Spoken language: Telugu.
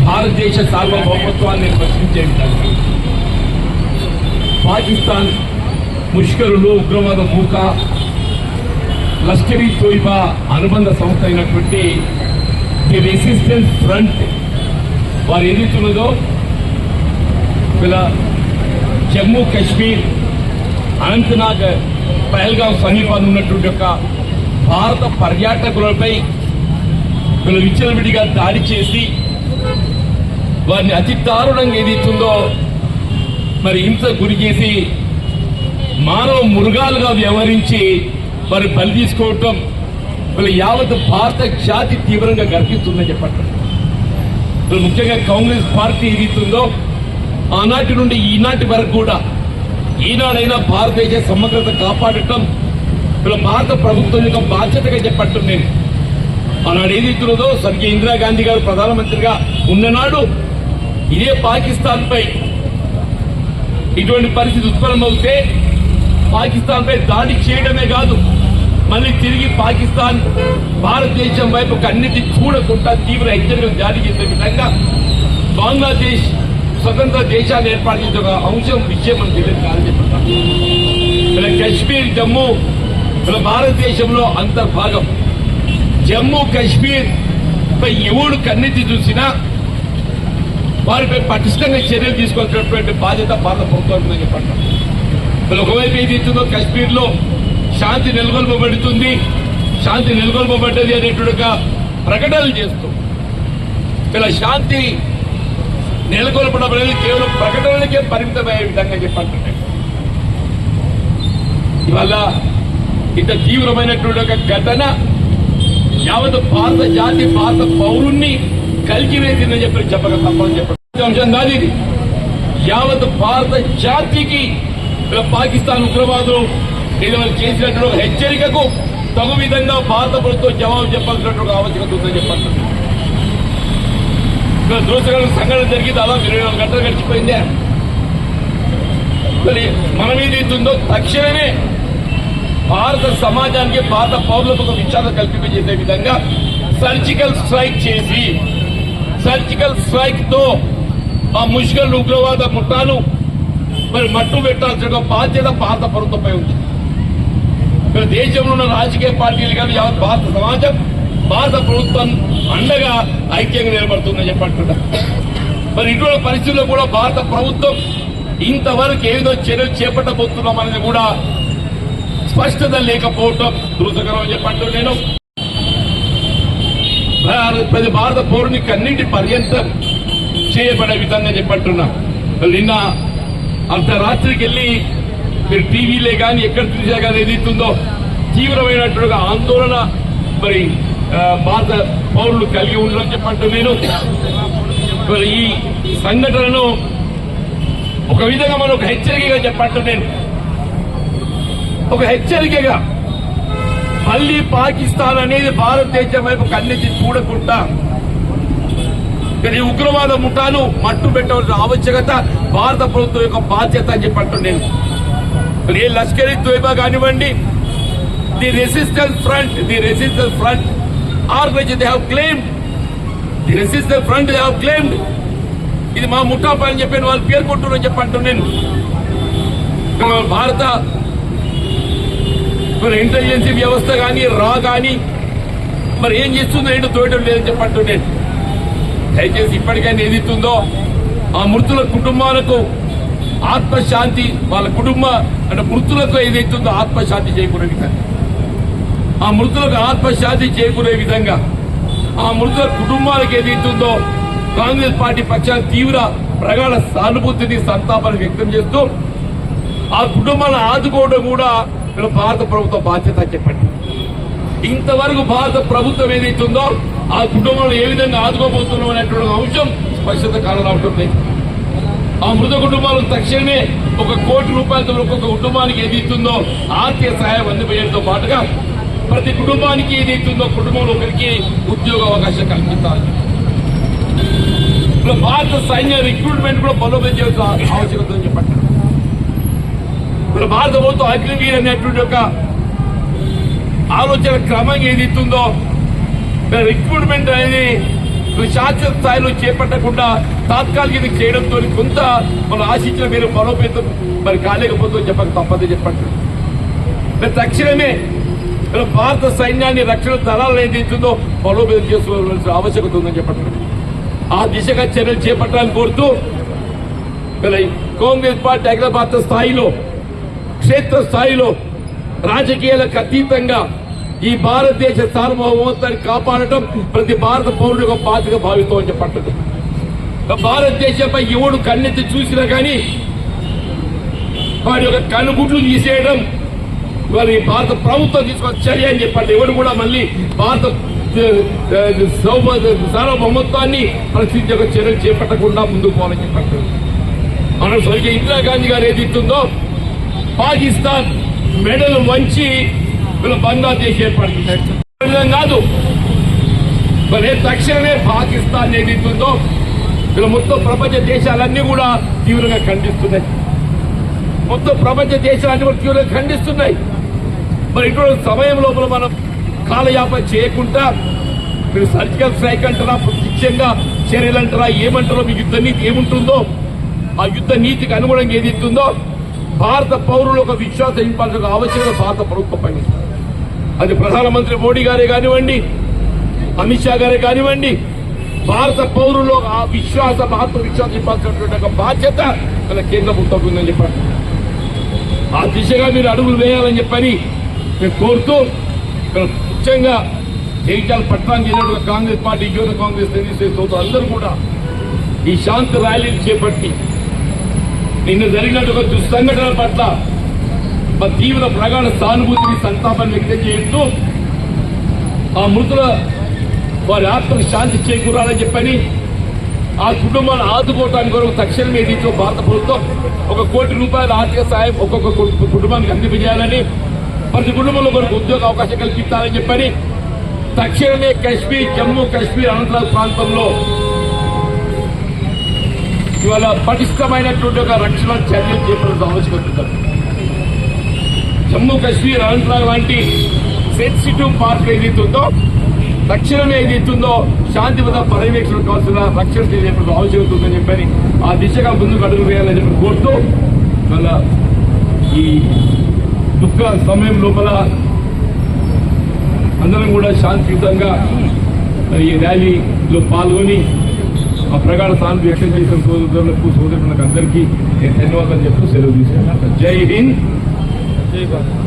భారతదేశ సార్వభౌమత్వాన్ని ప్రశ్నించే విధంగా పాకిస్తాన్ ముష్కరులు, ఉగ్రవాద మూక, లష్కర్ ఈ తోయిబా అనుబంధ సంస్థ అయినటువంటి ది రెసిస్టెన్స్ ఫ్రంట్ వారు ఏదైతున్నదో ఇలా జమ్మూ కాశ్మీర్, అనంతనాగ్, పహల్గాం సమీపాన్ని ఉన్నటువంటి యొక్క భారత పర్యాటకులపై వీళ్ళు విచ్చలవిడిగా దాడి చేసి వారిని అతి దారుణంగా ఏదైతుందో మరి హింస గురి చేసి మానవ మృగాలుగా వ్యవహరించి వారి బలి తీసుకోవటం వీళ్ళు యావత్ భారత జాతి తీవ్రంగా గర్విస్తుందని చెప్పండి. ముఖ్యంగా కాంగ్రెస్ పార్టీ ఏదైతుందో ఆనాటి నుండి ఈనాటి వరకు కూడా ఈనాడైనా భారతదేశ సమగ్రత కాపాడటం వీళ్ళ భారత ప్రభుత్వం యొక్క బాధ్యతగా చెప్పట్టు. నేను ఆనాడు ఏదైతున్నదో స్వర్గీయ ఇందిరాగాంధీ గారు ప్రధానమంత్రిగా ఉన్ననాడు ఇదే పాకిస్తాన్ పై ఇటువంటి పరిస్థితి ఉత్పన్నమవుతే పాకిస్తాన్ పై దాడి చేయడమే కాదు, మళ్ళీ తిరిగి పాకిస్తాన్ భారతదేశం వైపు కన్నిటి చూడకుండా తీవ్ర హెచ్చరికలు జారీ చేసే విధంగా బంగ్లాదేశ్ స్వతంత్ర దేశాన్ని ఏర్పాటు చేసే ఒక అంశం విషయం మనం తెలియదు కాదని చెప్తాం. ఇలా కశ్మీర్, జమ్మూ ఇలా భారతదేశంలో అంతర్భాగం. జమ్మూ కాశ్మీర్ పై ఎవడు కన్నెత్తి చూసినా వారిపై పటిష్టంగా చర్యలు తీసుకోవాల్సినటువంటి బాధ్యత భారత ప్రభుత్వం ఉందని చెప్పండి. ఒకవైపు ఏదైతుందో కాశ్మీర్ లో శాంతి నెలకొల్పబడుతుంది, శాంతి నెలకొల్పబడ్డది అనేటువంటి ప్రకటనలు చేస్తూ ఇలా శాంతి నెలకొల్పడం అనేది కేవలం ప్రకటనలకే పరిమితమయ్యే విధంగా చెప్పండి. ఇవాళ ఇంత తీవ్రమైనటువంటి ఒక ఘటన యావత్ భారత జాతి, భారత పౌరుణ్ణి కలిగివేసిందని చెప్పక తప్పని చెప్పండి. అంశం కాదు ఇది. యావత్ భారత జాతికి పాకిస్తాన్ ఉగ్రవాదులు ఏదైనా చేసినటువంటి హెచ్చరికకు తగు విధంగా భారత ప్రభుత్వం జవాబు చెప్పాల్సినటువంటి ఆవశ్యకత ఉందని చెప్పండి. దోషగల సంఘటన జరిగి దాదాపు 24 గంటలు గడిచిపోయిందే. మరి మనం ఏదైతుందో తక్షణమే భారత సమాజానికి, భారత పౌరులకు ఒక విచారణ కల్పింపజేసే విధంగా సర్జికల్ స్ట్రైక్ చేసి, సర్జికల్ స్ట్రైక్ తో ఆ ముష్కరులు, ఉగ్రవాద ముఠాను మరి మట్టు పెట్టాల్సిన బాధ్యత భారత ప్రభుత్వంపై ఉంది. ఇక్కడ దేశంలో ఉన్న రాజకీయ పార్టీలు కానీ యావత్ భారత సమాజం భారత ప్రభుత్వం అండగా ఐక్యంగా నిలబడుతుందని చెప్పంటున్నా. మరి ఇటువంటి పరిస్థితుల్లో కూడా భారత ప్రభుత్వం ఇంతవరకు ఏదో చర్యలు చేపట్టబోతున్నామనేది కూడా స్పష్టత లేకపోవటం దురదకరం అని చెప్పంటూ నేను ప్రతి భారత పౌరుని కన్నింటి పర్యంతం చేయబడే విధంగా చెప్పంటున్నా. నిన్న అర్ధరాత్రికి వెళ్ళి మీరు టీవీలే కానీ ఎక్కడ చూసా కానీ ఏదైతుందో తీవ్రమైనటువంటి ఆందోళన మరి భారత పౌరులు కలిగి ఉండడం చెప్పంటూ నేను మరి ఈ సంఘటనను ఒక విధంగా మనం ఒక హెచ్చరికగా చెప్పంటూ నేను ఒక హెచ్చరికగా మళ్ళీ పాకిస్తాన్ అనేది భారతదేశం వైపు కన్నెత్తి చూడకుండా ఈ ఉగ్రవాద ముఠాను మట్టు పెట్టవలసిన ఆవశ్యకత భారత ప్రభుత్వం యొక్క బాధ్యత అని చెప్పంటూ నేను ఏ లష్కర్ ఈ తోయిబా కానివ్వండి, the resistance front organisation they have claimed, the resistance front they have claimed ఇది మా ముఠా పని అని చెప్పి వాళ్ళు పేర్కొంటున్నారని చెప్పంటూ నేను భారత ఇంటెలిజెన్స్ వ్యవస్థ కానీ రా కానీ మరి ఏం చేస్తుందో ఏంటో తోయడం లేదని చెప్పంటూ నేను దయచేసి ఇప్పటికైనా ఏదిస్తుందో ఆ మృతుల కుటుంబాలకు ఆత్మశాంతి, వాళ్ళ కుటుంబ అంటే మృతులకు ఏదైతుందో ఆత్మశాంతి చేకూరే విధంగా, ఆ మృతులకు ఆత్మశాంతి చేకూరే విధంగా, ఆ మృతుల కుటుంబాలకు ఏదైతుందో కాంగ్రెస్ పార్టీ పక్షాన తీవ్ర ప్రగాఢ సానుభూతిని, సంతాపాన్ని వ్యక్తం చేస్తూ ఆ కుటుంబాలను ఆదుకోవడం కూడా భారత ప్రభుత్వ బాధ్యత చెప్పండి. ఇంతవరకు భారత ప్రభుత్వం ఏదైతుందో ఆ కుటుంబంలో ఏ విధంగా ఆదుకోబోతున్నాం అనేటువంటి అంశం స్పష్టత కారణమవుతుంది. ఆ మృత కుటుంబాలకు తక్షణమే ₹1 కోటి ఒక్కొక్క కుటుంబానికి ఏదైతుందో ఆర్థిక సహాయం అందిపోయేంతో పాటుగా ప్రతి కుటుంబానికి ఏదైతుందో కుటుంబంలో ఒకరికి ఉద్యోగ అవకాశం కల్పించాలి. భారత సైన్య రిక్రూట్మెంట్ కూడా బలోపేతం చేయాల్సిన ఆవశ్యకత అని చెప్పండి. భారత ప్రభుత్వం అగ్నివీర్ అనేటువంటి ఒక ఆలోచన క్రమం ఏదైతుందో రిక్రూట్మెంట్ అనేది శాశ్వత స్థాయిలో చేపట్టకుండా తాత్కాలిక చేయడంతో కొంత మన ఆశించిన మీరు బలోపేతం మరి కాలేకపోతే చెప్పక తప్పదే చెప్పండి. తక్షణమే భారత సైన్యాన్ని రక్షణ దళాలు ఏదైతుందో బలోపేతం చేసుకోవాల్సిన ఆవశ్యకత ఉందని చెప్పండి. ఆ దిశగా చర్యలు చేపట్టాలని కోరుతూ కాంగ్రెస్ పార్టీ అఖిల భారత స్థాయిలో క్షేత్ర స్థాయిలో రాజకీయాలకు అతీతంగా ఈ భారతదేశ సార్వభౌమత్వాన్ని కాపాడటం ప్రతి భారత పౌరుడు ఒక బాధ్యత భావిస్తామని చెప్పండి. భారతదేశంపై ఎవడు కన్నెత్తి చూసినా కానీ వారి యొక్క కనుగుడ్లు తీసేయడం మరి భారత ప్రభుత్వం తీసుకున్న చర్య అని చెప్పండి. ఎవరు కూడా మళ్ళీ భారత సార్వభౌమత్వాన్ని ప్రశ్నించే ఒక చర్యలు చేపట్టకుండా ముందుకు పోవాలని చెప్పండి. మనం స్వర్గీయ ఇందిరాగాంధీ గారు ఏదిస్తుందో పాకిస్తాన్ మెడలు వంచి బంగ్లాదేశ్ ఏర్పడుతుంది కాదు. మరి తక్షణమే పాకిస్తాన్ ఏదిస్తుందో మొత్తం ప్రపంచ దేశాలన్నీ కూడా తీవ్రంగా ఖండిస్తున్నాయి. మొత్తం ప్రపంచ దేశాలన్నీ కూడా తీవ్రంగా ఖండిస్తున్నాయి. మరి ఇటువంటి సమయం లోపల మనం కాలయాపన చేయకుండా మీరు సర్జికల్ స్ట్రైక్ అంటారా, ప్రత్యక్షంగా చర్యలు అంటారా, ఏమంటారో మీ యుద్ధ నీతి ఏముంటుందో ఆ యుద్ధ నీతికి అనుగుణంగా ఏది ఇస్తుందో భారత పౌరులు ఒక విశ్వాసం ఇంపాల్సిన ఆవశ్యకత భారత ప్రభుత్వం పని. అది ప్రధానమంత్రి మోడీ గారే కానివ్వండి, అమిత్ షా గారే కానివ్వండి, భారత పౌరులు ఆ ఆత్మవిశ్వాసం ఇంపాల్సినటువంటి ఒక బాధ్యత మన కేంద్ర ప్రభుత్వం ఉందని చెప్పండి. ఆ దిశగా మీరు అడుగులు వేయాలని చెప్పని మేము కోరుతూ ముఖ్యంగా జగిత్యాల పట్టణానికి చెందిన కాంగ్రెస్ పార్టీ యువత కాంగ్రెస్ అందరూ కూడా ఈ శాంతి ర్యాలీని చేపట్టి నిన్న జరిగినట్టు ఒక దుస్సంఘటన పట్ల మా తీవ్ర ప్రగాఢ సానుభూతిని సంతాపాన్ని వ్యక్తం చేస్తూ ఆ మృతుల వారి ఆత్మకు శాంతి చేకూరాలని చెప్పని ఆ కుటుంబాన్ని ఆదుకోవటానికి కొరకు తక్షణమే దీంట్లో భారత ప్రభుత్వం ₹1 కోటి ఆర్థిక సాయం ఒక్కొక్క కుటుంబానికి అందింపజేయాలని, ప్రతి కుటుంబంలో కొరకు ఉద్యోగ అవకాశం కల్పించాలని చెప్పని తక్షణమే జమ్మూ కాశ్మీర్ అనంతనాగ్ ప్రాంతంలో ఇవాళ పటిష్టమైనటువంటి ఒక రక్షణ చర్యలు చేపట్టాల్సిన ఆవశ్యకత ఉంది. జమ్మూ కాశ్మీర్ అనంతనాగ్ లాంటి సెన్సిటివ్ పార్ట్ ఏదైతుందో తక్షణమే ఏదైతుందో శాంతి భద్రత పర్యవేక్షణ కావాల్సిన రక్షణ చేపట్టాల్సిన ఆవశ్యకత ఉందని చెప్పని ఆ దిశగా ముందుకు అడుగు వేయాలని చెప్పి కోరుతూ మళ్ళా ఈ దుఃఖ సమయం లోపల అందరం కూడా శాంతియుతంగా ఈ ర్యాలీలో పాల్గొని ఆ ప్రగాఢ స్థానం వ్యక్తం చేసిన సోదరులకు అందరికీ ధన్యవాదాలు చెప్తూ సెలవు తీసుకున్నాను. జై హింద్, జై భారత్.